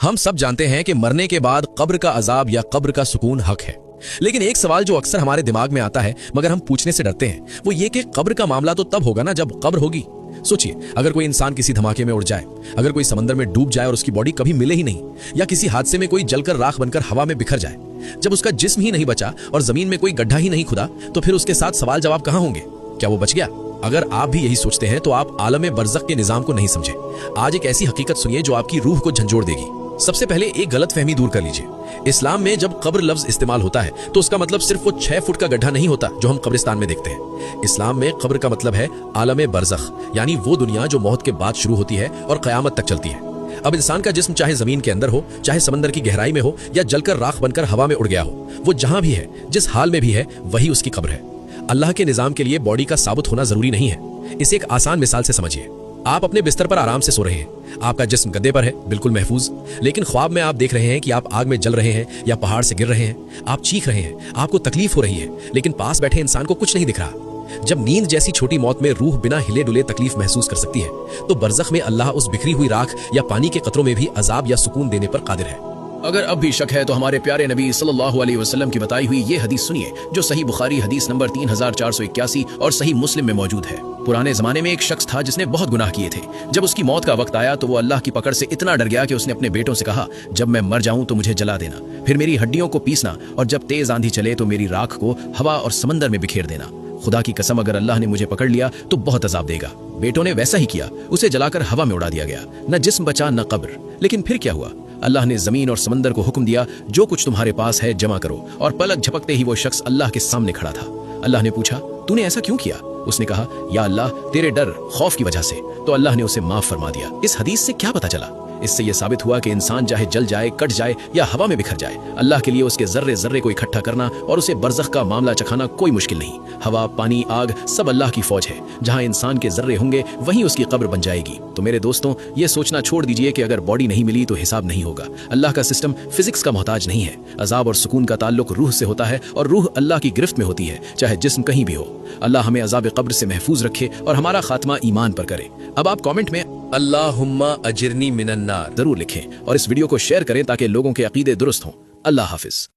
हम सब जानते हैं कि मरने के बाद कब्र का अजाब या कब्र का सुकून हक है, लेकिन एक सवाल जो अक्सर हमारे दिमाग में आता है मगर हम पूछने से डरते हैं, वो ये कि कब्र का मामला तो तब होगा ना जब कब्र होगी। सोचिए, अगर कोई इंसान किसी धमाके में उड़ जाए, अगर कोई समंदर में डूब जाए और उसकी बॉडी कभी मिले ही नहीं, या किसी हादसे में कोई जलकर राख बनकर हवा में बिखर जाए, जब उसका जिस्म ही नहीं बचा और जमीन में कोई गड्ढा ही नहीं खुदा, तो फिर उसके साथ सवाल जवाब कहां होंगे? क्या वो बच गया? अगर आप भी यही सोचते हैं तो आप आलम बरज़ख के निजाम को नहीं समझे। आज एक ऐसी हकीकत सुनिए जो आपकी रूह को झंझोड़ देगी। सबसे पहले एक गलत फहमी दूर कर लीजिए। इस्लाम में जब कब्र लफ्ज इस्तेमाल होता है तो उसका मतलब सिर्फ वो 6 फुट का गड्ढा नहीं होता जो हम कब्रिस्तान में देखते हैं। इस्लाम में कब्र का मतलब है आलम बरज़ख, यानी वो दुनिया जो मौत के बाद शुरू होती है और क़यामत तक चलती है। अब इंसान का जिस्म चाहे जमीन के अंदर हो, चाहे समंदर की गहराई में हो, या जलकर राख बनकर हवा में उड़ गया हो, वो जहां भी है, जिस हाल में भी है, वही उसकी कब्र है। अल्लाह के निजाम के लिए बॉडी का साबुत होना जरूरी नहीं है। इसे एक आसान मिसाल से समझिए। आप अपने बिस्तर पर आराम से सो रहे हैं, आपका जिस्म गद्दे पर है, बिल्कुल महफूज, लेकिन ख्वाब में आप देख रहे हैं कि आप आग में जल रहे हैं या पहाड़ से गिर रहे हैं। आप चीख रहे हैं, आपको तकलीफ हो रही है, लेकिन पास बैठे इंसान को कुछ नहीं दिख रहा। जब नींद जैसी छोटी मौत में रूह बिना हिले डुले तकलीफ महसूस कर सकती है, तो बरज़ख में अल्लाह उस बिखरी हुई राख या पानी के कतरों में भी अजाब या सुकून देने पर कादिर है। अगर अब भी शक है तो हमारे प्यारे नबी सल्लल्लाहु अलैहि वसल्लम की बताई हुई ये हदीस सुनिए, जो सही बुखारी हदीस नंबर 3481 और सही मुस्लिम में मौजूद है। पुराने जमाने में एक शख्स था जिसने बहुत गुनाह किए थे। जब उसकी मौत का वक्त आया तो वो अल्लाह की पकड़ से इतना डर गया कि उसने अपने बेटों से कहा, जब मैं मर जाऊं तो मुझे जला देना, फिर मेरी हड्डियों को पीसना, और जब तेज आंधी चले तो मेरी राख को हवा और समंदर में बिखेर देना। खुदा की कसम, अगर अल्लाह ने मुझे पकड़ लिया तो बहुत अजाब देगा। बेटों ने वैसा ही किया, उसे जलाकर हवा में उड़ा दिया गया। न जिस्म बचा न कब्र। लेकिन फिर क्या हुआ? अल्लाह ने जमीन और समंदर को हुक्म दिया, जो कुछ तुम्हारे पास है जमा करो, और पलक झपकते ही वो शख्स अल्लाह के सामने खड़ा था। अल्लाह ने पूछा, तूने ऐसा क्यों किया? उसने कहा, या अल्लाह, तेरे डर खौफ की वजह से। तो अल्लाह ने उसे माफ फरमा दिया। इस हदीस से क्या पता चला? इससे यह साबित हुआ कि इंसान चाहे जल जाए, कट जाए या हवा में बिखर जाए, अल्लाह के लिए उसके जर्रे जर्रे को इकट्ठा करना और उसे बरज़ख का मामला चखाना कोई मुश्किल नहीं। हवा, पानी, आग सब अल्लाह की फौज है। जहां इंसान के जर्रे होंगे वहीं उसकी कब्र बन जाएगी। तो मेरे दोस्तों, ये सोचना छोड़ दीजिए कि अगर बॉडी नहीं मिली तो हिसाब नहीं होगा। अल्लाह का सिस्टम फिजिक्स का मोहताज नहीं है। अजाब और सुकून का ताल्लुक रूह से होता है, और रूह अल्लाह की गिरफ्त में होती है, चाहे जिस्म कहीं भी हो। अल्लाह हमें अजाब कब्र से महफूज रखे और हमारा खात्मा ईमान पर करे। अब आप कमेंट में अल्लाहुम्मा अजिरनी मिनन्नार जरूर लिखें और इस वीडियो को शेयर करें ताकि लोगों के अकीदे दुरुस्त हों। अल्लाह हाफिज।